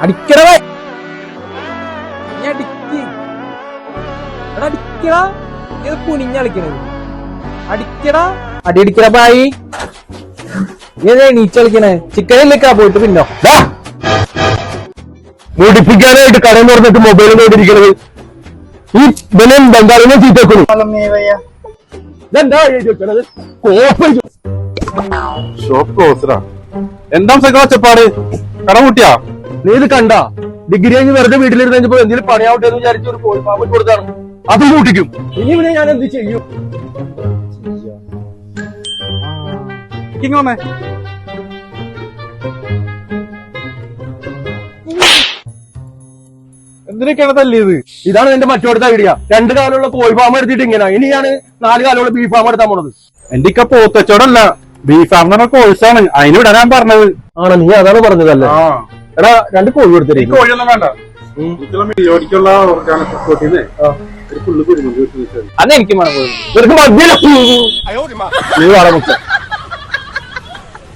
അടിക്കടവേ അടിക്കടാ ഇത് കുനിഞ്ഞളിക്കണത് അടിക്കടാ അടിയടിക്കട ബായി ഏതാ നീച്ചളിക്കണേ ചിക്കനിലേക്കാ പോയിട്ട് പിന്നോ മുടിപ്പിക്കാനായിട്ട് കടയിൽ തുറന്നിട്ട് മൊബൈൽ നോക്കിയിരിക്കുന്നത് ഈ ബലം ബംഗാളിനെ ചീറ്റക്കുന്നു. എന്താ ഒച്ചപ്പാട് കട കൂട്ടിയാ? നീ ഇത് കണ്ട ഡിഗ്രി കഴിഞ്ഞ് വെറുതെ വീട്ടിലിരുന്നപ്പോ എന്തെങ്കിലും പണിയാവട്ടെ എന്ന് വിചാരിച്ച ഒരു കോഴി ഫാമിൽ കൊടുത്താണ്. അതും കൂട്ടിക്കും. ഇനി ഇവിടെ ഞാൻ എന്ത് ചെയ്യും? വന്നേ എന്തിനൊക്കെയാണ് തല്ലിയത്? ഇതാണ് എന്റെ മറ്റോടത്തെ ഐഡിയ. 2 കാലമുള്ള കോഴി ഫാം എടുത്തിട്ട് ഇങ്ങനെ ഇനിയാണ് 4 കാലമുള്ള ബീഫ് ഫാം എടുത്താൻ പോണത്. എന്റെ ഒക്കെ പോത്തച്ചോടല്ല ബീഫ് ഫാം എന്ന് പറഞ്ഞ കോഴ്സാണ്, അതിന് വിടാൻ ഞാൻ പറഞ്ഞത്. ആണ് നീ അതാണ് പറഞ്ഞതല്ലേ? എടാ 2 കോഴി കൊടുത്തിട്ട് കോഴിയൊന്നും വേണ്ട, ജോലിക്കുള്ള അന്ന് എനിക്ക് മണം ഇവർക്ക് മദ്യം നീ വളമുക്ക